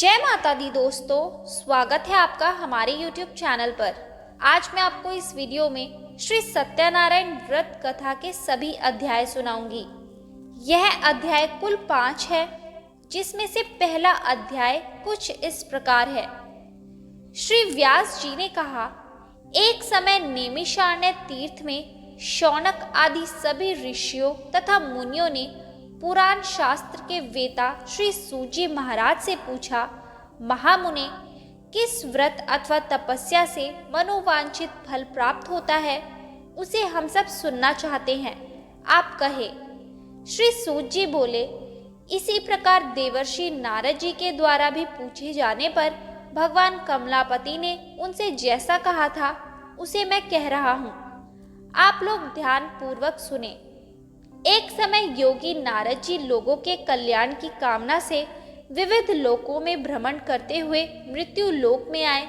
जय माता दी दोस्तों, स्वागत है आपका हमारे YouTube चैनल पर। आज मैं आपको इस वीडियो में श्री सत्यनारायण व्रत कथा के सभी अध्याय सुनाऊंगी। यह अध्याय कुल 5 है, जिसमें से पहला अध्याय कुछ इस प्रकार है। श्री व्यास जी ने कहा, एक समय नैमिषारण्य तीर्थ में शौनक आदि सभी ऋषियों तथा मुनियों ने पुराण शास्त्र के वेता श्री सूजी महाराज से पूछा, महामुने, किस व्रत अथवा तपस्या से मनोवांछित फल प्राप्त होता है, उसे हम सब सुनना चाहते हैं, आप कहे। श्री सूत जी बोले, इसी प्रकार देवर्षि नारद जी के द्वारा भी पूछे जाने पर भगवान कमलापति ने उनसे जैसा कहा था उसे मैं कह रहा हूँ, आप लोग ध्यान पूर्वक सुने। एक समय योगी नारद जी लोगों के कल्याण की कामना से विविध लोकों में भ्रमण करते हुए मृत्यु लोक में आए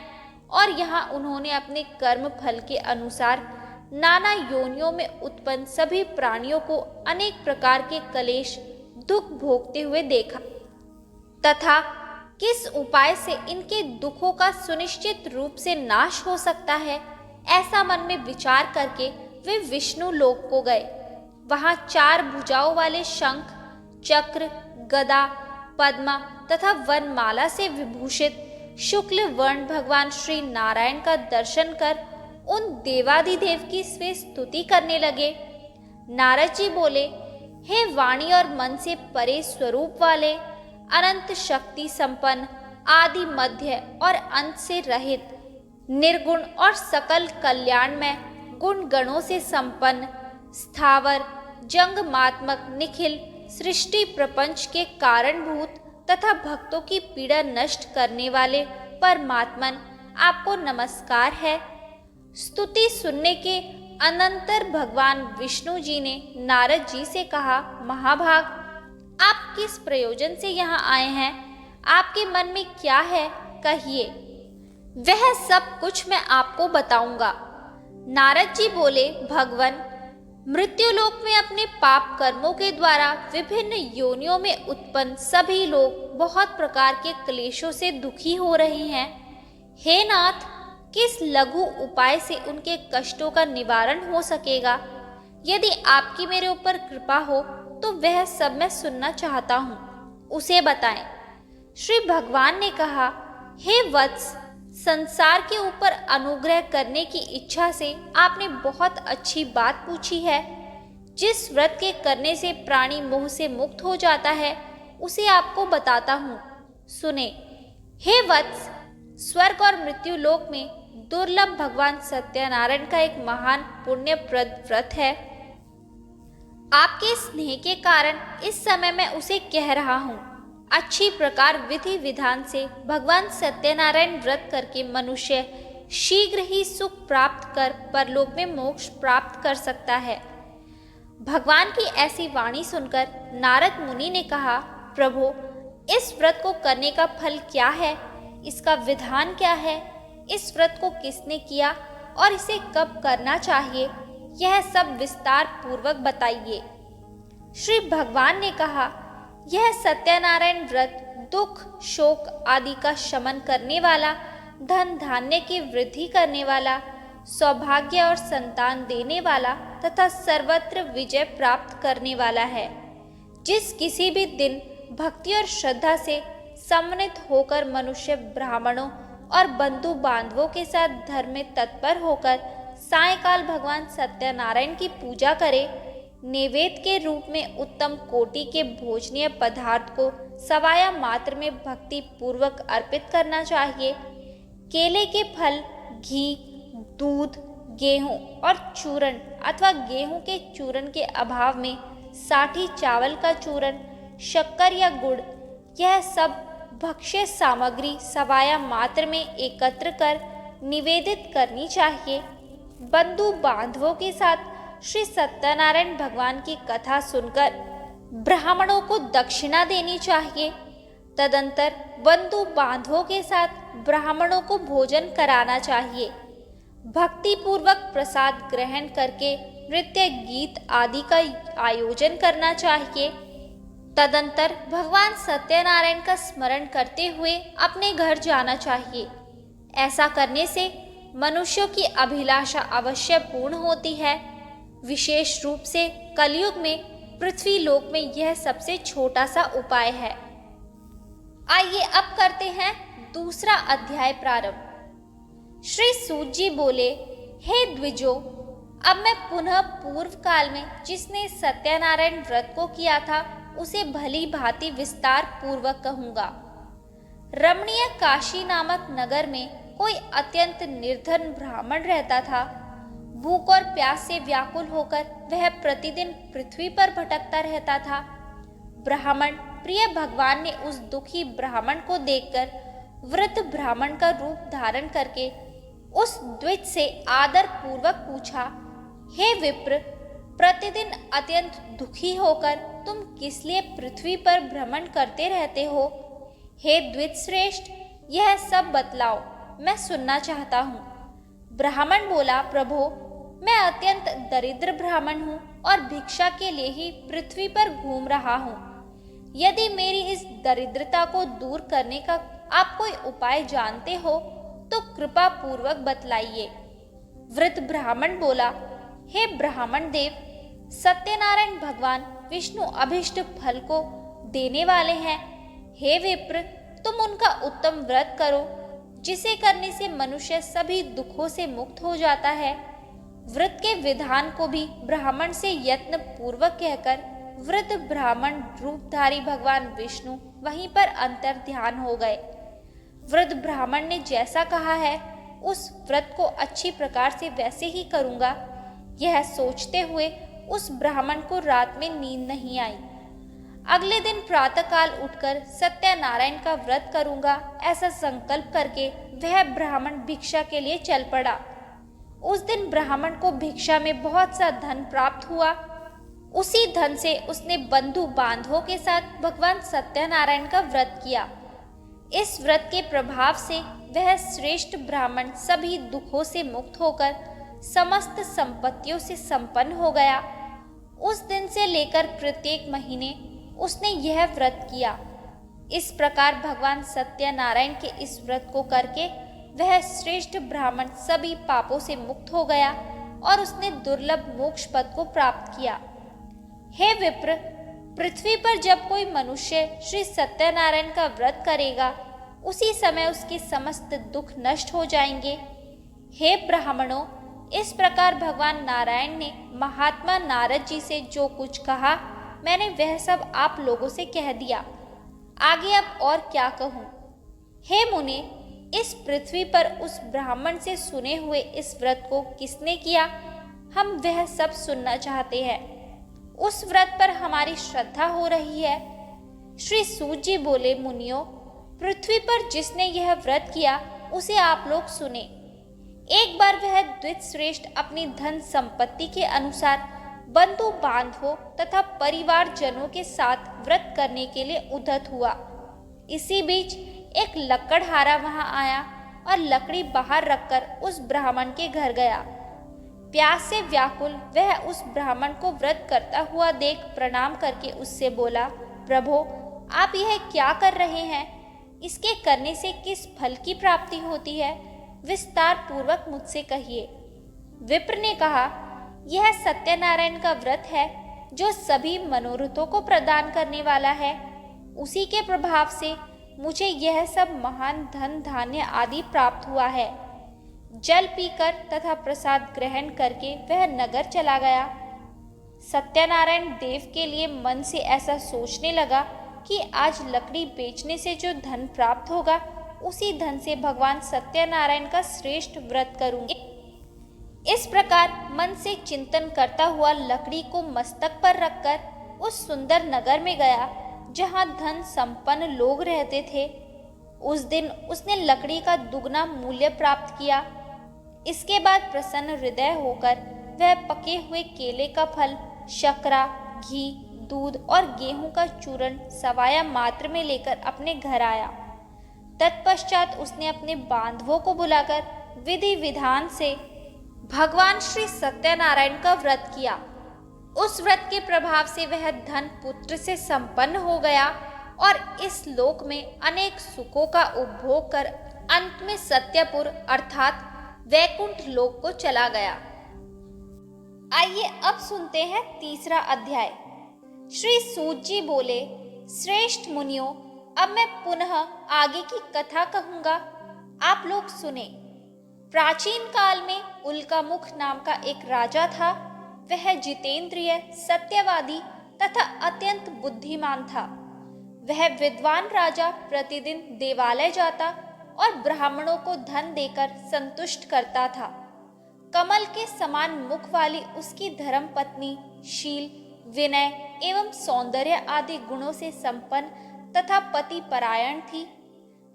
और यहाँ उन्होंने अपने कर्म फल के अनुसार नाना योनियों में उत्पन्न सभी प्राणियों को अनेक प्रकार के कलेश दुख भोगते हुए देखा तथा किस उपाय से इनके दुखों का सुनिश्चित रूप से नाश हो सकता है, ऐसा मन में विचार करके वे विष्णु लोक को गए। वहां 4 भुजाओं वाले शंख, चक्र, गदा, पद्मा तथा वनमाला से विभूषित शुक्ल वर्ण भगवान श्री नारायण का दर्शन कर उन देवाधिदेव की वे स्तुति करने लगे। नारद जी बोले, हे वाणी और मन से परे स्वरूप वाले, अनंत शक्ति संपन्न, आदि मध्य और अंत से रहित, निर्गुण और सकल कल्याणमय, गुण गणों से संपन्न, स्थावर जंगमात्मक निखिल सृष्टि प्रपंच के कारणभूत तथा भक्तों की पीड़ा नष्ट करने वाले परमात्मन, आपको नमस्कार है। स्तुति सुनने के अनंतर भगवान विष्णु जी ने नारद जी से कहा, महाभाग, आप किस प्रयोजन से यहाँ आए हैं, आपके मन में क्या है, कहिए, वह सब कुछ मैं आपको बताऊंगा। नारद जी बोले, भगवन, मृत्युलोक में अपने पाप कर्मों के द्वारा विभिन्न योनियों में उत्पन्न सभी लोग बहुत प्रकार के क्लेशों से दुखी हो रहे हैं। हे नाथ, किस लघु उपाय से उनके कष्टों का निवारण हो सकेगा? यदि आपकी मेरे ऊपर कृपा हो तो वह सब मैं सुनना चाहता हूँ, उसे बताएं। श्री भगवान ने कहा, हे वत्स, संसार के ऊपर अनुग्रह करने की इच्छा से आपने बहुत अच्छी बात पूछी है। जिस व्रत के करने से प्राणी मोह से मुक्त हो जाता है उसे आपको बताता हूँ, सुने। हे वत्स, स्वर्ग और मृत्यु लोक में दुर्लभ भगवान सत्यनारायण का एक महान पुण्यप्रद व्रत है। आपके स्नेह के कारण इस समय मैं उसे कह रहा हूँ। अच्छी प्रकार विधि विधान से भगवान सत्यनारायण व्रत करके मनुष्य शीघ्र ही सुख प्राप्त कर परलोक में मोक्ष प्राप्त कर सकता है। भगवान की ऐसी वाणी सुनकर नारद मुनि ने कहा, प्रभु, इस व्रत को करने का फल क्या है, इसका विधान क्या है, इस व्रत को किसने किया और इसे कब करना चाहिए, यह सब विस्तार पूर्वक बताइए। श्री भगवान ने कहा, यह सत्यनारायण व्रत दुख शोक आदि का शमन करने वाला, धन धान्य की वृद्धि करने वाला, सौभाग्य और संतान देने वाला तथा सर्वत्र विजय प्राप्त करने वाला है। जिस किसी भी दिन भक्ति और श्रद्धा से सम्मिलित होकर मनुष्य ब्राह्मणों और बंधु बांधवों के साथ धर्म में तत्पर होकर सायंकाल भगवान सत्यनारायण की पूजा करे, नैवेद्य के रूप में उत्तम कोटि के भोजनीय पदार्थ को सवाया मात्र में भक्ति पूर्वक अर्पित करना चाहिए। केले के फल, घी, दूध, गेहूं और चूरण अथवा गेहूं के चूरण के अभाव में साठी चावल का चूरण, शक्कर या गुड़, यह सब भक्ष्य सामग्री सवाया मात्र में एकत्र कर निवेदित करनी चाहिए। बंधु बांधवों के साथ श्री सत्यनारायण भगवान की कथा सुनकर ब्राह्मणों को दक्षिणा देनी चाहिए। तदंतर बंधु बांधवों के साथ ब्राह्मणों को भोजन कराना चाहिए। भक्ति पूर्वक प्रसाद ग्रहण करके नृत्य गीत आदि का आयोजन करना चाहिए। तदंतर भगवान सत्यनारायण का स्मरण करते हुए अपने घर जाना चाहिए। ऐसा करने से मनुष्यों की अभिलाषा अवश्य पूर्ण होती है। विशेष रूप से कलयुग में पृथ्वी लोक में यह सबसे छोटा सा उपाय है। आइए अब करते हैं दूसरा अध्याय प्रारंभ। श्री सूत जी बोले, हे द्विजो, अब मैं पुनः पूर्व काल में जिसने सत्यनारायण व्रत को किया था उसे भली भांति विस्तार पूर्वक कहूंगा। रमणीय काशी नामक नगर में कोई अत्यंत निर्धन ब्राह्मण रहता था। भूख और प्यास से व्याकुल होकर वह प्रतिदिन पृथ्वी पर भटकता रहता था। ब्राह्मण प्रिय भगवान ने उस दुखी ब्राह्मण को देखकर वृद्ध ब्राह्मण का रूप धारण करके उस द्विज से आदर पूर्वक पूछा, हे विप्र, प्रतिदिन अत्यंत दुखी होकर तुम किस लिए पृथ्वी पर भ्रमण करते रहते हो? हे द्विज श्रेष्ठ, यह सब बतलाओ, मैं सुनना चाहता हूँ। ब्राह्मण बोला, प्रभो, मैं अत्यंत दरिद्र ब्राह्मण हूँ और भिक्षा के लिए ही पृथ्वी पर घूम रहा हूँ। यदि मेरी इस दरिद्रता को दूर करने का आप कोई उपाय जानते हो तो कृपा पूर्वक बतलाइए। वृद्ध ब्राह्मण बोला, हे ब्राह्मण देव, सत्यनारायण भगवान विष्णु अभिष्ट फल को देने वाले हैं। हे विप्र, तुम उनका उत्तम व्रत करो, जिसे करने से मनुष्य सभी दुखों से मुक्त हो जाता है। व्रत के विधान को भी ब्राह्मण से यत्न पूर्वक कहकर वृद्ध ब्राह्मण रूपधारी भगवान विष्णु वहीं पर अंतर ध्यान हो गए। वृद्ध ब्राह्मण ने जैसा कहा है उस व्रत को अच्छी प्रकार से वैसे ही करूंगा। यह सोचते हुए उस ब्राह्मण को रात में नींद नहीं आई। अगले दिन प्रातःकाल उठकर सत्यनारायण का व्रत करूंगा, ऐसा संकल्प करके वह ब्राह्मण भिक्षा के लिए चल पड़ा। उस दिन ब्राह्मण को भिक्षा में बहुत सा धन प्राप्त हुआ। उसी धन से उसने बंधु बांधवों के साथ भगवान सत्यनारायण का व्रत किया। इस व्रत के प्रभाव से वह श्रेष्ठ ब्राह्मण सभी दुखों से मुक्त होकर समस्त संपत्तियों से संपन्न हो गया। उस दिन से लेकर प्रत्येक महीने उसने यह व्रत किया। इस प्रकार भगवान सत्यनारायण के इस व्रत को करके वह श्रेष्ठ ब्राह्मण सभी पापों से मुक्त हो गया और उसने दुर्लभ मोक्ष पद को प्राप्त किया। हे विप्र, पृथ्वी पर जब कोई मनुष्य श्री सत्यनारायण का व्रत करेगा उसी समय उसके समस्त दुख नष्ट हो जाएंगे। हे ब्राह्मणों, इस प्रकार भगवान नारायण ने महात्मा नारद जी से जो कुछ कहा मैंने वह सब आप लोगों से कह दिया। आगे अब और क्या कहूँ। हे मुने, इस पृथ्वी पर उस ब्राह्मण से सुने हुए इस व्रत को किसने किया, हम वह सब सुनना चाहते हैं। उस व्रत पर हमारी श्रद्धा हो रही है। श्री सूत जी बोले, मुनियों, पृथ्वी पर जिसने यह व्रत किया उसे आप लोग सुने। एक बार वह द्विज श्रेष्ठ अपनी धन संपत्ति के अनुसार बंधु बांधवों तथा परिवार जनों के साथ व्रत करने के लिए उद्यत हुआ। इसी बीच एक लकड़हारा वहां आया और लकड़ी बाहर रखकर उस ब्राह्मण के घर गया। प्यास से व्याकुल वह उस ब्राह्मण को व्रत करता हुआ देख प्रणाम करके उससे बोला, प्रभो, आप यह क्या कर रहे हैं? इसके करने से किस फल की प्राप्ति होती है? विस्तार पूर्वक मुझसे कहिए। विप्र ने कहा, यह सत्यनारायण का व्रत है जो सभी मनोरथों को प्रदान करने वाला है। उसी के प्रभाव से मुझे यह सब महान धन धान्य आदि प्राप्त हुआ है। जल पीकर तथा प्रसाद ग्रहण करके वह नगर चला गया। सत्यनारायण देव के लिए मन से ऐसा सोचने लगा कि आज लकड़ी बेचने से जो धन प्राप्त होगा उसी धन से भगवान सत्यनारायण का श्रेष्ठ व्रत करूंगी। इस प्रकार मन से चिंतन करता हुआ लकड़ी को मस्तक पर रखकर उस सुंदर नगर में गया जहाँ धन संपन्न लोग रहते थे। उस दिन उसने लकड़ी का दुगना मूल्य प्राप्त किया। इसके बाद प्रसन्न हृदय होकर वह पके हुए केले का फल, शर्करा, घी, दूध और गेहूं का चूर्ण सवाया मात्र में लेकर अपने घर आया। तत्पश्चात उसने अपने बांधवों को बुलाकर विधि विधान से भगवान श्री सत्यनारायण का व्रत किया। उस व्रत के प्रभाव से वह धन पुत्र से संपन्न हो गया और इस लोक में अनेक सुखों का उपभोग कर अंत में सत्यपुर अर्थात वैकुंठ लोक को चला गया। आइए अब सुनते हैं तीसरा अध्याय। श्री सूत जी बोले, श्रेष्ठ मुनियों, अब मैं पुनः आगे की कथा कहूंगा, आप लोग सुने। प्राचीन काल में उल्कामुख नाम का एक राजा था। वह जितेंद्रिय, सत्यवादी तथा अत्यंत बुद्धिमान था। वह विद्वान राजा प्रतिदिन देवालय जाता और ब्राह्मणों को धन देकर संतुष्ट करता था। कमल के समान मुख वाली उसकी धर्मपत्नी शील, विनय एवं सौंदर्य आदि गुणों से संपन्न तथा पति परायण थी।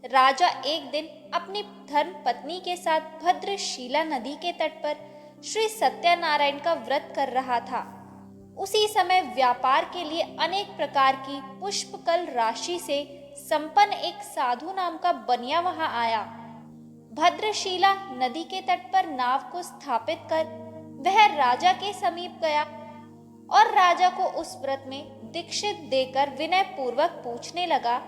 राजा एक दिन अपनी धर्मपत्नी के साथ भद्रशीला नदी के तट पर श्री सत्यनारायण का व्रत कर रहा था। उसी समय व्यापार के लिए अनेक प्रकार की पुष्पकल राशि से संपन्न एक साधु नाम का बनिया वहां आया। भद्रशीला नदी के तट पर नाव को स्थापित कर वह राजा के समीप गया और राजा को उस व्रत में दीक्षित देकर विनय पूर्वक पूछने लगा।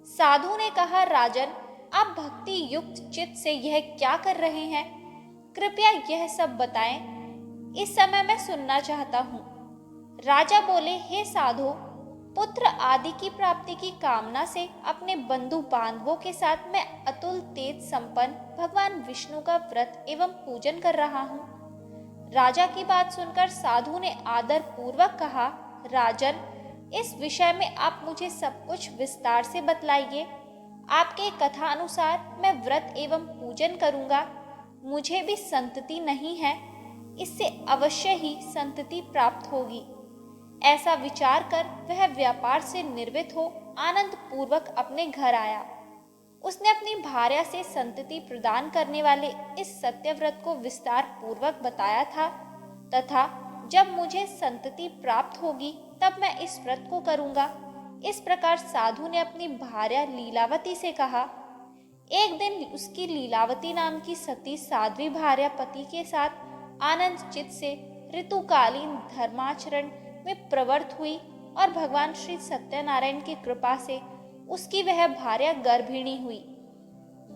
साधु ने कहा, राजन, आप भक्ति युक्त चित्त से यह क्या कर रहे हैं? कृपया यह सब बताएं, इस समय मैं सुनना चाहता हूँ। राजा बोले, हे साधु, पुत्र आदि की प्राप्ति की कामना से अपने बंधु बांधवों के साथ मैं अतुल तेज संपन्न भगवान विष्णु का व्रत एवं पूजन कर रहा हूँ। राजा की बात सुनकर साधु ने आदर पूर्वक कहा, राजन, इस विषय में आप मुझे सब कुछ विस्तार से बतलाइए। आपके कथा अनुसार मैं व्रत एवं पूजन करूंगा। मुझे भी संतति नहीं है, इससे अवश्य ही संतति प्राप्त होगी। ऐसा विचार कर वह व्यापार से निर्वित हो आनंद पूर्वक अपने घर आया। उसने अपनी भार्या से संतति प्रदान करने वाले इस सत्यव्रत को विस्तार पूर्वक बताया था तथा जब मुझे संतति प्राप्त होगी तब मैं इस व्रत को करूंगा। इस प्रकार साधु ने अपनी भार्या लीलावती से कहा। एक दिन उसकी लीलावती नाम की सती साध्वी भार्या पति के साथ आनंद चित्त से ऋतुकालीन धर्माचरण में प्रवृत्त हुई और भगवान श्री सत्यनारायण की कृपा से उसकी वह भार्या गर्भिणी हुई।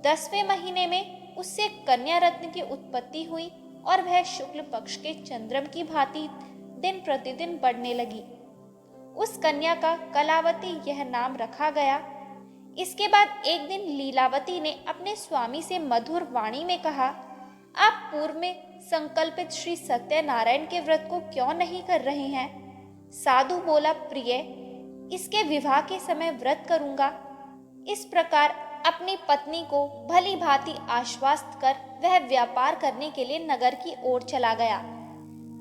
10वें महीने में उससे कन्या रत्न की उत्पत्ति हुई और वह शुक्ल पक्ष के चंद्रम की भांति दिन प्रतिदिन बढ़ने लगी। उस कन्या का कलावती यह नाम रखा गया। इसके बाद एक दिन लीलावती ने अपने स्वामी से मधुर वाणी में कहा, आप पूर्व में संकल्पित श्री सत्यनारायण के व्रत को क्यों नहीं कर रहे हैं? साधु बोला, प्रिय, इसके विवाह के समय व्रत करूंगा। इस प्रकार अपनी पत्नी को भली भांति आश्वस्त कर वह व्यापार करने के लिए नगर की ओर चला गया।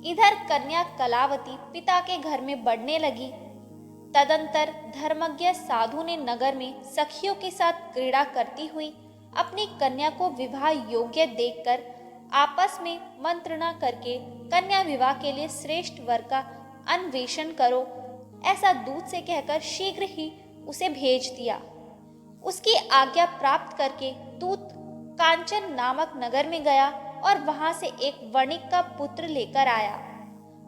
इधर कन्या कलावती पिता के घर में बढ़ने लगी। तदंतर धर्मज्ञ साधु ने नगर में सखियों के साथ क्रीड़ा करती हुई अपनी कन्या को विवाह योग्य देखकर आपस में मंत्रणा करके कन्या विवाह के लिए श्रेष्ठ वर का अन्वेषण करो, ऐसा दूत से कहकर शीघ्र ही उसे भेज दिया। उसकी आज्ञा प्राप्त करके दूत कांचन नामक नगर में गया और वहां से एक वणिक का पुत्र लेकर आया।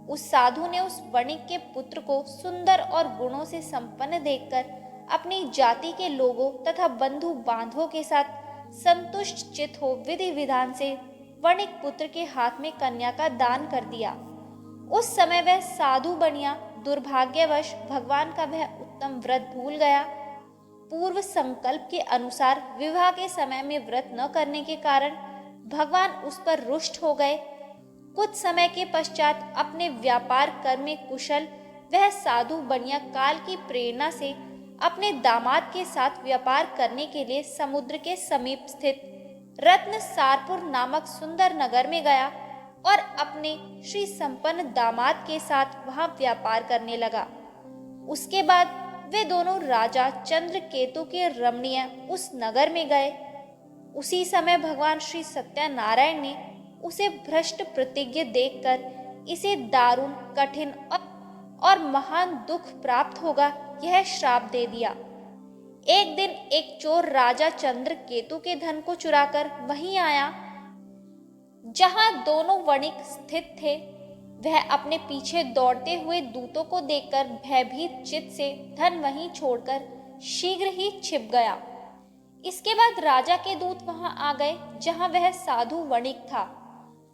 उस साधु ने उस वणिक के पुत्र को सुंदर और गुणों से संपन्न देखकर अपनी जाति के लोगों तथा बंधु बांधवों के साथ संतुष्ट चित्त हो विधि विधान से वणिक पुत्र के हाथ में कन्या का दान कर दिया। उस समय वह साधु बनिया दुर्भाग्यवश भगवान का वह उत्तम व्रत भूल गया। पूर्व संकल्प के अनुसार विवाह के समय में व्रत न करने के कारण भगवान उस पर रुष्ट हो गए। कुछ समय के पश्चात अपने व्यापार कर्म में कुशल वह साधु बनिया काल की प्रेरणा से अपने दामाद के साथ व्यापार करने के लिए समुद्र के समीप स्थित रत्न सारपुर नामक सुंदर नगर में गया और अपने श्री संपन्न दामाद के साथ वहां व्यापार करने लगा। उसके बाद वे दोनों राजा चंद्रकेतु के रमणीय उस नगर में गए। उसी समय भगवान श्री सत्यनारायण ने उसे भ्रष्ट प्रतिज्ञ देखकर इसे दारुण, कठिन और महान दुख प्राप्त होगा यह श्राप दे दिया। एक दिन एक चोर राजा चंद्रकेतु के धन को चुराकर वहीं आया जहां दोनों वणिक स्थित थे। वह अपने पीछे दौड़ते हुए दूतों को देखकर भयभीत चित्त से धन वहीं छोड़कर शीघ्र ही छिप गया। इसके बाद राजा के दूत वहां आ गए जहां वह साधु वणिक था।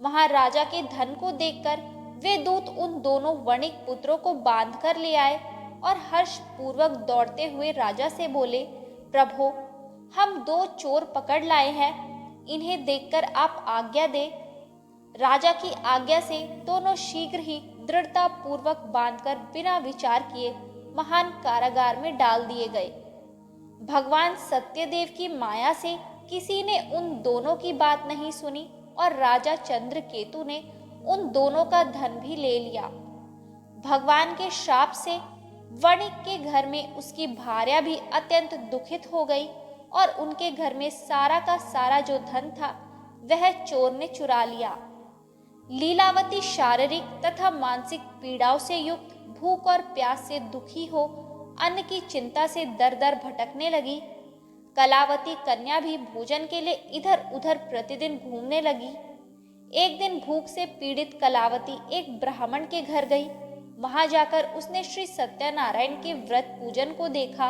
वहां राजा के धन को देखकर वे दूत उन दोनों वणिक पुत्रों को बांध कर ले आए और हर्ष पूर्वक दौड़ते हुए राजा से बोले, प्रभो, हम 2 चोर पकड़ लाए हैं, इन्हें देखकर आप आज्ञा दे। राजा की आज्ञा से दोनों शीघ्र ही दृढ़ता पूर्वक बांधकर बिना विचार किए महान कारागार में डाल दिए गए। भगवान सत्यदेव की माया से किसी ने उन दोनों की बात नहीं सुनी और राजा चंद्रकेतु ने उन दोनों का धन भी ले लिया। भगवान के शाप से वणिक के घर में उसकी भार्या भी अत्यंत दुखित हो गई और उनके घर में सारा का सारा जो धन था वह चोर ने चुरा लिया। लीलावती शारीरिक तथा मानसिक पीड़ाओं से युक्त, भूख और प्यास से दुखी हो अन्न की चिंता से दर दर भटकने लगी। कलावती कन्या भी भोजन के लिए इधर उधर प्रतिदिन घूमने लगी। एक दिन भूख से पीड़ित कलावती एक ब्राह्मण के घर गई। वहां जाकर उसने श्री सत्यनारायण के व्रत पूजन को देखा।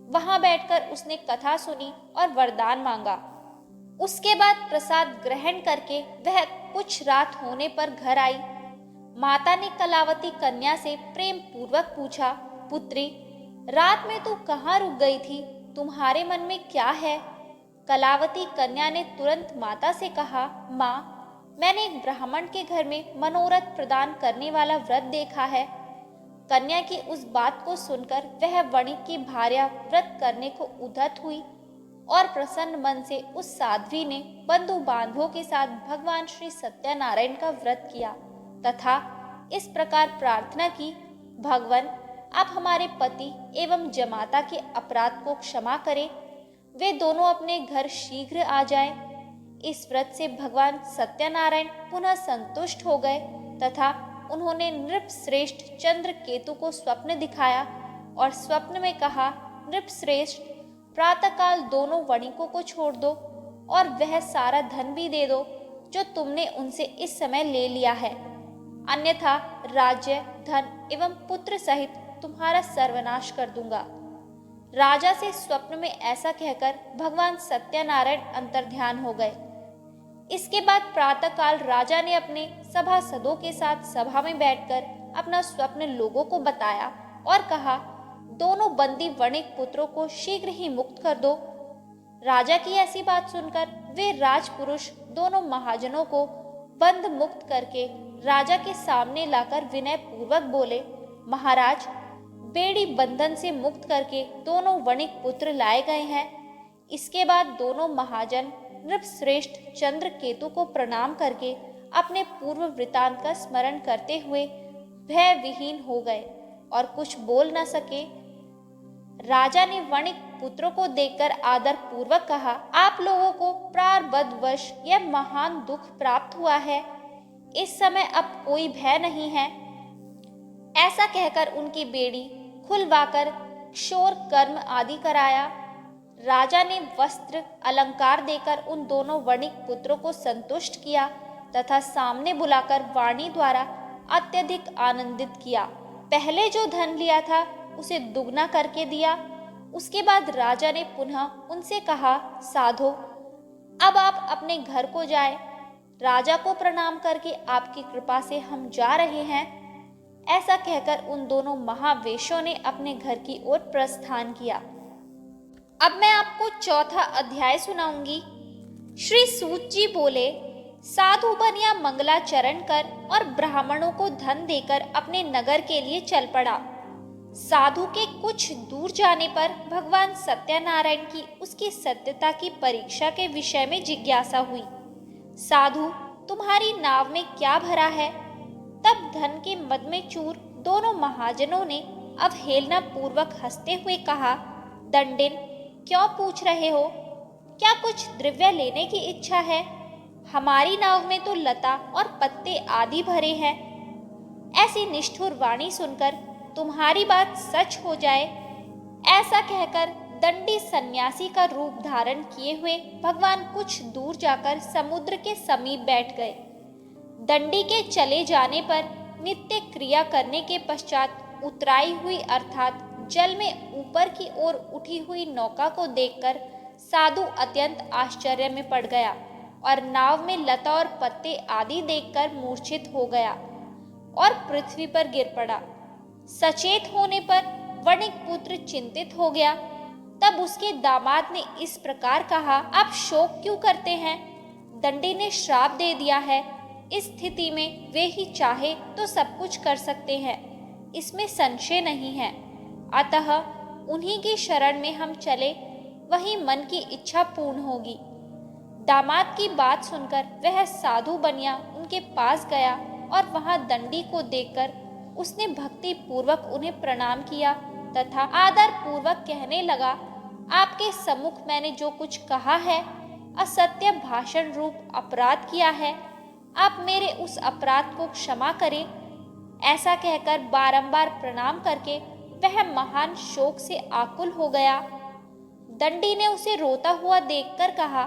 वहां बैठकर उसने कथा सुनी और वरदान मांगा। उसके बाद प्रसाद ग्रहण करके वह कुछ रात होने पर घर आई। माता ने कलावती कन्या से प्रेम पूर्वक पूछा, पुत्री, रात में तू कहाँ रुक गई थी? तुम्हारे मन में क्या है? कलावती कन्या ने तुरंत माता से कहा, माँ, मैंने एक ब्राह्मण के घर में मनोरथ प्रदान करने वाला व्रत देखा है। कन्या की उस बात को सुनकर वह वणिक की भार्या व्रत करने को उद्यत हुई और प्रसन्न मन से उस साध्वी ने बंधु बांधवों के साथ भगवान श्री सत्यनारायण का व्रत किया तथा इस प्रकार प्रार्थना की, भगवान, आप हमारे पति एवं जमाता के अपराध को क्षमा करें, वे दोनों अपने घर शीघ्र आ जाएं। इस व्रत से भगवान सत्यनारायण पुनः संतुष्ट हो गए तथा उन्होंने नृपश्रेष्ठ चंद्रकेतु को स्वप्न दिखाया और स्वप्न में कहा, नृपश्रेष्ठ, प्रातःकाल दोनों वणिकों को छोड़ दो और वह सारा धन भी दे दो जो तुमने उनसे इस समय ले लिया है, अन्यथा राज्य, धन एवं पुत्र सहित तुम्हारा सर्वनाश कर दूंगा। राजा से स्वप्न में ऐसा कहकर भगवान सत्यनारायण अंतर्ध्यान हो गए। इसके बाद प्रातःकाल राजा ने अपने सभासदों के साथ सभा में बैठकर अपना स्वप्न लोगों को बताया और कहा, दोनों बंदी वणिक पुत्रों को शीघ्र ही मुक्त कर दो। राजा की ऐसी बात सुनकर वे राजपुरुष दोनों महाजनों को बंद मुक्त करके राजा के सामने लाकर विनय पूर्वक बोले, महाराज, बेड़ी बंधन से मुक्त करके दोनों वणिक पुत्र लाए गए हैं। इसके बाद दोनों महाजन नृपश्रेष्ठ चंद्रकेतु को प्रणाम करके अपने पूर्व वृतांत का स्मरण करते हुए भय विहीन हो गए और कुछ बोल न सके। राजा ने वणिक पुत्रों को देखकर आदर पूर्वक कहा, आप लोगों को प्रारब्धवश यह महान दुख प्राप्त हुआ है, इस समय अब कोई भय नहीं है। ऐसा कहकर उनकी बेड़ी खुलवाकर क्षौर कर्म आदि कराया। राजा ने वस्त्र अलंकार देकर उन दोनों वणिक पुत्रों को संतुष्ट किया तथा सामने बुलाकर वाणी द्वारा अत्यधिक आनंदित किया। पहले जो धन लिया था उसे दुगना करके दिया। उसके बाद राजा ने पुनः उनसे कहा, साधो, अब आप अपने घर को जाएं। राजा को प्रणाम करके आपकी कृपा से हम जा रहे हैं। ऐसा कहकर उन दोनों महावेशों ने अपने घर की ओर प्रस्थान किया। अब मैं आपको चौथा अध्याय सुनाऊंगी। श्री सूत जी बोले, साधु बन या मंगलाचरण कर और ब्राह्मणों को धन देकर अपने नगर के लिए चल पड़ा। साधु के कुछ दूर जाने पर भगवान सत्यनारायण की उसकी सत्यता की परीक्षा के विषय में जिज्ञासा हुई। साधु, तुम्हारी नाव में क्या भरा है? तब धन के मद में चूर दोनों महाजनों ने अवहेलना पूर्वक हंसते हुए कहा, दंडिन, क्यों पूछ रहे हो? क्या कुछ द्रव्य लेने की इच्छा है? हमारी नाव में तो लता और पत्ते आदि भरे हैं। ऐसी निष्ठुर वाणी सुनकर तुम्हारी बात सच हो जाए, ऐसा कहकर दंडी सन्यासी का रूप धारण किए हुए भगवान कुछ दूर जाकर समुद्र के समीप बैठ गए। दंडी के चले जाने पर नित्य क्रिया करने के पश्चात उतराई हुई अर्थात जल में ऊपर की ओर उठी हुई नौका को देखकर साधु अत्यंत आश्चर्य में पड़ गया और नाव में लता और पत्ते आदि देखकर मूर्छित हो गया और पृथ्वी पर गिर पड़ा। सचेत होने पर वणिक पुत्र चिंतित हो गया। तब उसके दामाद ने इस प्रकार कहा, आप शोक क्यों करते हैं? दंडी ने श्राप दे दिया है। इस स्थिति में वे ही चाहे तो सब कुछ कर सकते हैं, इसमें संशय नहीं है। अतः उन्हीं की शरण में हम चले, वही मन की इच्छा पूर्ण होगी। दामाद की बात सुनकर वह साधु बनिया उनके पास गया और वहां दंडी को देखकर उसने भक्ति पूर्वक उन्हें प्रणाम किया तथा आदर पूर्वक कहने लगा, आपके सम्मुख मैंने जो कुछ कहा है, असत्य भाषण रूप अपराध किया है, आप मेरे उस अपराध को क्षमा करें। ऐसा कहकर बारंबार प्रणाम करके वह महान शोक से आकुल हो गया। दंडी ने उसे रोता हुआ देखकर कहा,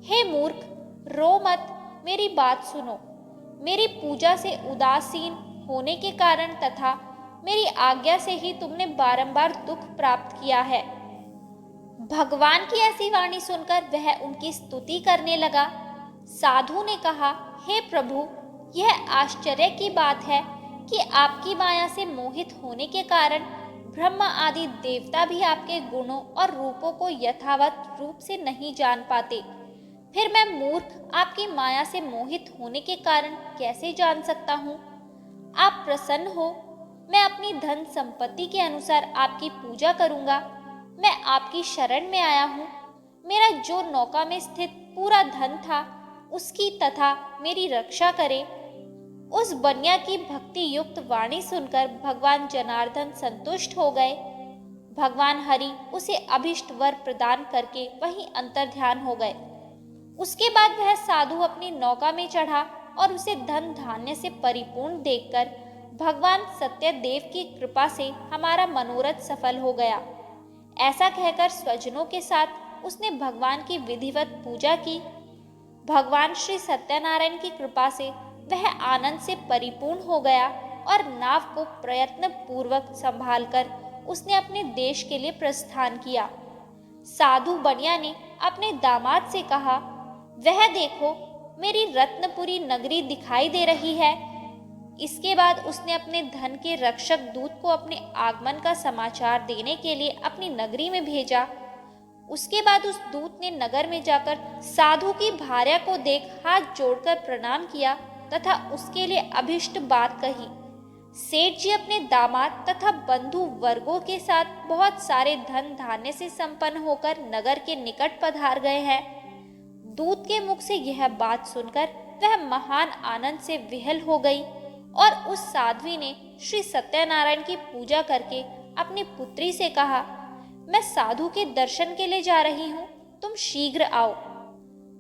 हे मूर्ख, रो मत, मेरी बात सुनो। मेरी पूजा से उदासीन होने के कारण तथा मेरी आज्ञा से ही तुमने बारंबार दुख प्राप्त किया है। भगवान की ऐसी वाणी सुनकर वह उनकी स्तुति करने लगा। साधु ने कहा, हे प्रभु, यह आश्चर्य की बात है कि आपकी माया से मोहित होने के कारण ब्रह्मा आदि देवता भी आपके गुणों और रूपों को यथावत रूप से नहीं जान पाते। फिर मैं मूर्ख आपकी माया से मोहित होने के कारण कैसे जान सकता हूँ? आप प्रसन्न हो, मैं अपनी धन संपत्ति के अनुसार आपकी पूजा करूँगा। मैं आपकी शरण में आया हूँ। मेरा जो नौका में स्थित पूरा धन था, उसकी तथा मेरी रक्षा करे। उस बनिया की भक्ति युक्त वाणी सुनकर भगवान जनार्दन संतुष्ट हो गए। भगवान हरि उसे अभिष्ट वर प्रदान करके वहीं अंतर्ध्यान हो गए। उसके बाद वह साधु अपनी नौका में चढ़ा और उसे धन धान्य से परिपूर्ण देखकर भगवान सत्यदेव की कृपा से हमारा मनोरथ सफल हो गया। ऐसा कहकर स्वजनों के साथ उसने भगवान की विधिवत पूजा की। भगवान श्री सत्यनारायण की कृपा से वह आनंद से परिपूर्ण हो गया और नाव को प्रयत्न पूर्वक संभालकर उसने अपने देश के लिए प्रस्थान किया। साधु बनिया ने अपने दामाद से कहा, वह देखो, मेरी रत्नपुरी नगरी दिखाई दे रही है। इसके बाद उसने अपने धन के रक्षक दूत को अपने आगमन का समाचार देने के लिए अपनी नगरी में भेजा। उसके बाद उस दूत ने नगर में जाकर साधु की भार्या को देख हाथ जोड़कर प्रणाम किया तथा उसके लिए अभिष्ट बात कही। सेठ जी अपने दामाद तथा बंधु वर्गों के साथ बहुत सारे धन धान्य से संपन्न होकर नगर के निकट पधार गए हैं। दूत के मुख से यह बात सुनकर वह महान आनंद से विहल हो गई और उस साध्वी ने श्री सत्यनारायण की पूजा करके अपनी पुत्री से कहा, मैं साधु के दर्शन के लिए जा रही हूँ, तुम शीघ्र आओ।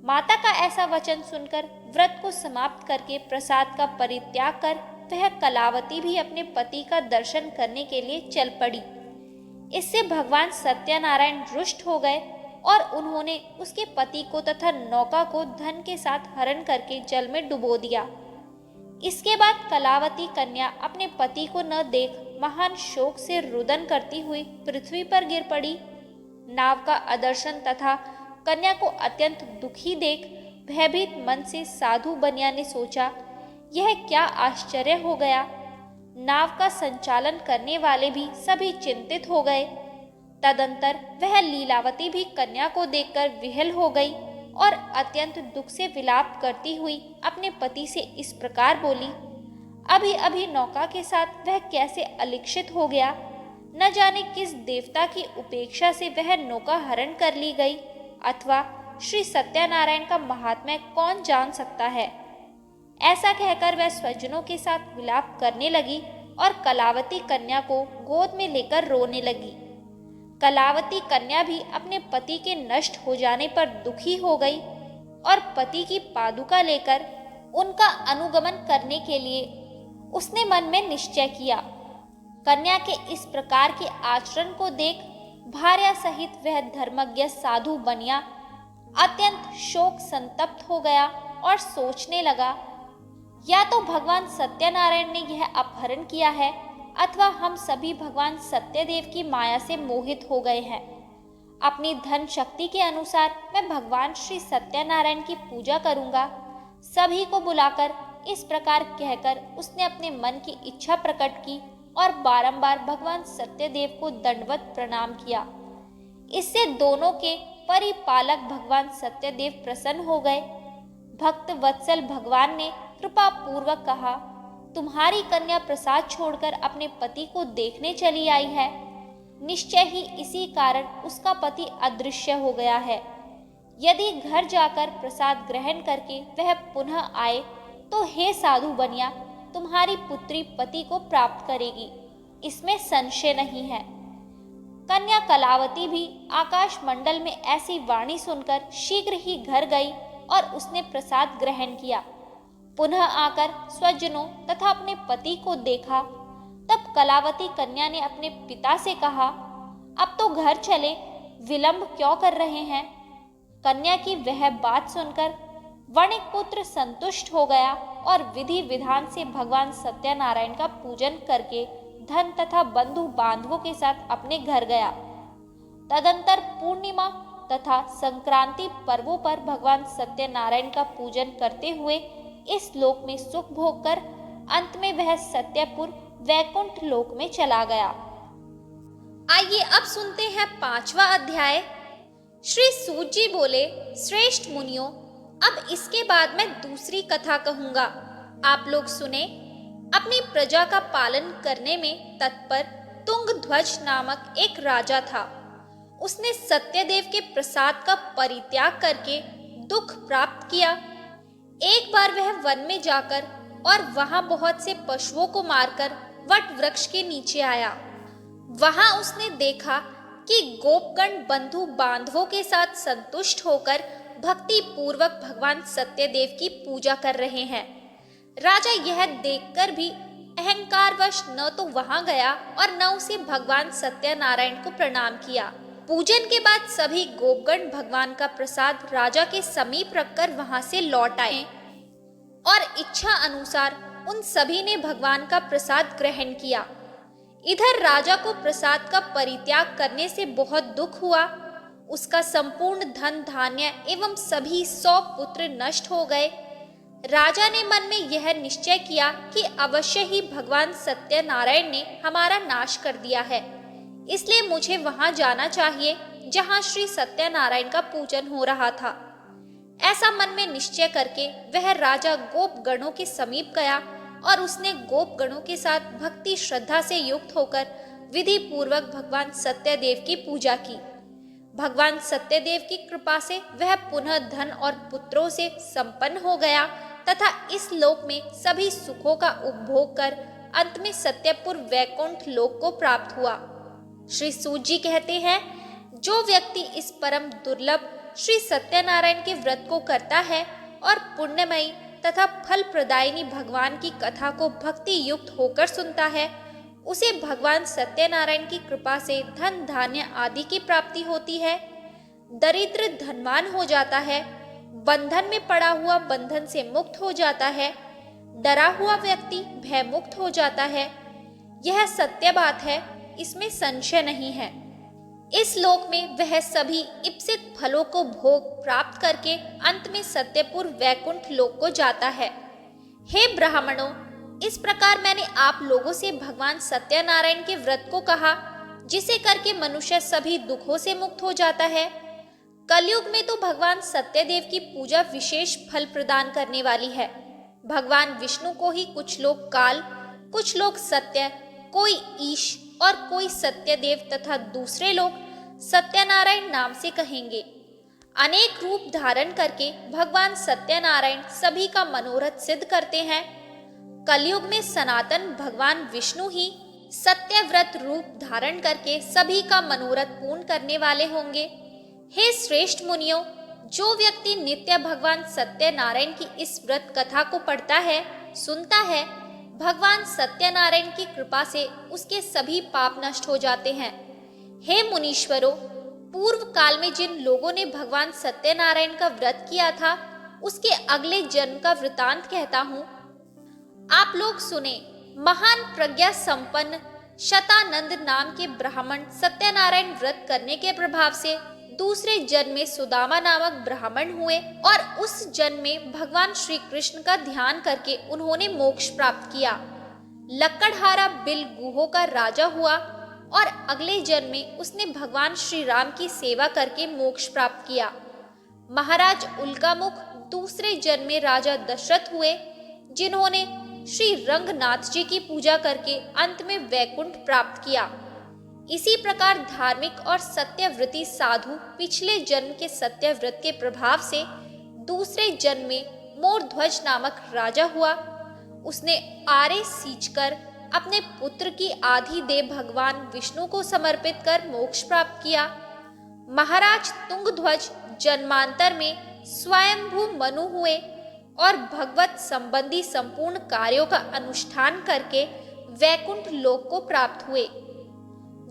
माता का ऐसा वचन सुनकर व्रत को समाप्त करके प्रसाद का परित्याग कर वह कलावती भी अपने पति का दर्शन करने के लिए चल पड़ी। इससे भगवान सत्यनारायण रुष्ट हो गए और उन्होंने उसके पति को तथा नौका को धन के साथ हरण करके जल में डुबो दिया। इसके बाद कलावती कन्या अपने पति को न देख महान शोक से रुदन करती हुई पृथ्वी पर गिर पड़ी। नाव का अदर्शन तथा कन्या को अत्यंत दुखी देख भयभीत मन से साधु बनिया ने सोचा, यह क्या आश्चर्य हो गया। नाव का संचालन करने वाले भी सभी चिंतित हो गए। तदंतर वह लीलावती भी कन्या को देखकर विहल हो गई और अत्यंत दुख से विलाप करती हुई अपने पति से इस प्रकार बोली, अभी अभी नौका के साथ वह कैसे अलिक्षित हो गया। न जाने किस देवता की उपेक्षा से वह नौका हरण कर ली गई, अथवा श्री सत्यनारायण का महात्म्य कौन जान सकता है। ऐसा कहकर वह स्वजनों के साथ विलाप करने लगी और कलावती कन्या को गोद में लेकर रोने लगी। कलावती कन्या भी अपने पति के नष्ट हो जाने पर दुखी हो गई और पति की पादुका लेकर उनका अनुगमन करने के लिए उसने मन में निश्चय किया। कन्या के इस प्रकार के आचरण को देख भार्या सहित वह धर्मज्ञ साधु बनिया अत्यंत शोक संतप्त हो गया और सोचने लगा, या तो भगवान सत्यनारायण ने यह अपहरण किया है अथवा हम सभी भगवान सत्यदेव की माया से मोहित हो गए हैं। अपनी धन शक्ति के अनुसार मैं भगवान श्री सत्यनारायण की पूजा करूंगा। सभी को बुलाकर इस प्रकार कहकर उसने अपने मन की इच्छा प्रकट की और बारंबार भगवान सत्यदेव को दंडवत प्रणाम किया। इससे दोनों के परिपालक भगवान सत्यदेव प्रसन्न हो गए। भक्त वत्सल भगवान ने कृपा पूर्वक कहा, तुम्हारी कन्या प्रसाद छोड़कर अपने पति को देखने चली आई है। निश्चय ही इसी कारण उसका पति अदृश्य हो गया है। यदि घर जाकर प्रसाद ग्रहण करके वह पुनः आए तो हे साधु बनिया, तुम्हारी पुत्री पति को प्राप्त करेगी, इसमें संशय नहीं है। कन्या कलावती भी आकाश मंडल में ऐसी वाणी सुनकर शीघ्र ही घर गई और उसने प्रसाद ग्रहण किया। पुनः आकर स्वजनों तथा अपने पति को देखा। तब कलावती कन्या ने अपने पिता से कहा, अब तो घर चले, विलंब क्यों कर रहे हैं। कन्या की वह बात सुनकर वणिक पुत्र संतुष्ट हो गया और विधि विधान से भगवान सत्यनारायण का पूजन करके धन तथा बंधु बांधवों के साथ अपने घर गया। तदंतर पूर्णिमा तथा संक्रांति पर्वों पर भगवान सत्यनारायण का पूजन करते हुए इस लोक में सुख भोग कर अंत में वह सत्यपुर वैकुंठ लोक में चला गया। आइए अब सुनते हैं 5वां अध्याय। श्री सूत जी बोले, श्रेष्ठ मुनियों, अब इसके बाद मैं दूसरी कथा कहूंगा, आप लोग सुने। अपनी प्रजा का पालन करने में तत्पर तुंगध्वज नामक एक राजा था। उसने सत्यदेव के प्रसाद का परित्याग करके दुख प्राप्त किया। एक बार वह वन में जाकर और वहां बहुत से पशुओं को मारकर वट वृक्ष के नीचे आया। वहां उसने देखा कि गोपगण बंधु बांधवों के साथ संतुष्ट होकर भक्ति पूर्वक भगवान सत्यदेव की पूजा कर रहे हैं। राजा यह देखकर भी अहंकारवश न तो वहां गया और न उसे भगवान सत्यनारायण को प्रणाम किया। पूजन के बाद सभी गोपगण भगवान का प्रसाद राजा के समीप रखकर वहां से लौट आए और इच्छा अनुसार उन सभी ने भगवान का प्रसाद ग्रहण किया। इधर राजा को प्रसाद का परित्याग करने से बहुत दुख हुआ। उसका संपूर्ण धन धान्य एवं सभी 100 पुत्र नष्ट हो गए। राजा ने मन में यह निश्चय किया कि अवश्य ही भगवान सत्यनारायण ने हमारा नाश कर दिया है, इसलिए मुझे वहां जाना चाहिए जहां श्री सत्यनारायण का पूजन हो रहा था। ऐसा मन में निश्चय करके वह राजा गोप गणों के समीप गया और उसने गोप गणों के साथ भक्ति श्रद्धा से युक्त होकर विधि पूर्वक भगवान सत्यदेव की पूजा की। भगवान सत्यदेव की कृपा से वह पुनः धन और पुत्रों से संपन्न हो गया तथा इस लोक में सभी सुखों का उपभोग कर अंत में सत्यपुर वैकुंठ लोक को प्राप्त हुआ। श्री सूत जी कहते हैं, जो व्यक्ति इस परम दुर्लभ श्री सत्यनारायण के व्रत को करता है और पुण्यमयी तथा फल प्रदायिनी भगवान की कथा को भक्ति युक्त होकर सुनता है, उसे भगवान सत्यनारायण की कृपा से धन धान्य आदि की प्राप्ति होती है। दरिद्र धनवान हो जाता है, बंधन में पड़ा हुआ बंधन से मुक्त हो जाता है, डरा हुआ व्यक्ति भय मुक्त हो जाता है। यह सत्य बात है, इसमें संशय नहीं है। इस लोक में वह सभी इप्सित फलों को भोग प्राप्त करके अंत में सत्यपुर वैकुंठ लोक को जाता है। हे ब्राह्मणों, इस प्रकार मैंने आप लोगों से भगवान सत्यनारायण के व्रत को कहा, जिसे करके मनुष्य सभी दुखों से मुक्त हो जाता है। कलयुग में तो भगवान सत्यदेव की पूजा विशेष फल प्रदान करने वाली है। भगवान विष्णु को ही कुछ लोग काल, कुछ लोग सत्य, कोई ईश और कोई सत्यदेव तथा दूसरे लोग सत्यनारायण नाम से कहेंगे। अनेक रूप धारण करके भगवान सत्यनारायण सभी का मनोरथ सिद्ध करते हैं। कलयुग में सनातन भगवान विष्णु ही सत्यव्रत रूप धारण करके सभी का मनोरथ पूर्ण करने वाले होंगे। हे श्रेष्ठ मुनियों, जो व्यक्ति नित्य भगवान सत्यनारायण की इस व्रत कथा को पढ़ता है, सुनता है, भगवान सत्यनारायण की कृपा से उसके सभी पाप नष्ट हो जाते हैं। हे मुनीश्वरों, पूर्व काल में जिन लोगों ने भगवान सत्यनारायण का व्रत किया था, उसके अगले जन्म का वृतांत कहता हूँ। आप लोग सुने, महान प्रज्ञा संपन्न शतानंद नाम के ब्राह्मण सत्यनारायण व्रत करने के प्रभाव से दूसरे जन्म में सुदामा नामक ब्राह्मण हुए और उस जन्म में भगवान श्री कृष्ण का ध्यान करके उन्होंने मोक्ष प्राप्त किया। लक्कड़हारा बिल गुहो का राजा हुआ और अगले जन्म में उसने भगवान श्री राम की सेवा करके मोक्ष प्राप्त किया। महाराज उल्कामुख दूसरे जन्म में राजा दशरथ हुए, जिन्होंने श्री रंगनाथ जी की पूजा करके अंत में वैकुंठ प्राप्त किया। इसी प्रकार धार्मिक और सत्यव्रती साधु पिछले जन्म के सत्यव्रत के प्रभाव से दूसरे जन्म में मोरध्वज नामक राजा हुआ। उसने आरे सींचकर अपने पुत्र की आधी देह भगवान विष्णु को समर्पित कर मोक्ष प्राप्त किया। महाराज तुंगध्वज जन्मांतर में स्वयंभू मनु हुए और भगवत संबंधी संपूर्ण कार्यों का अनुष्ठान करके वैकुंठ लोक को प्राप्त हुए।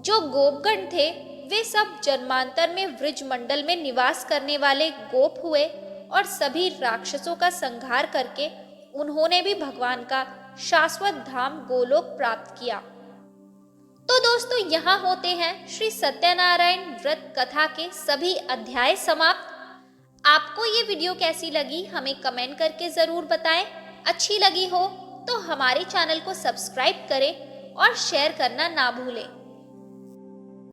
जो गोपगण थे वे सब जन्मांतर में व्रज मंडल में निवास करने वाले गोप हुए और सभी राक्षसों का संहार करके उन्होंने भी भगवान का शाश्वत धाम गोलोक प्राप्त किया। तो दोस्तों, यहाँ होते हैं श्री सत्यनारायण व्रत कथा के सभी अध्याय समाप्त। आपको ये वीडियो कैसी लगी हमें कमेंट करके ज़रूर बताएं। अच्छी लगी हो तो हमारे चैनल को सब्सक्राइब करें और शेयर करना ना भूलें।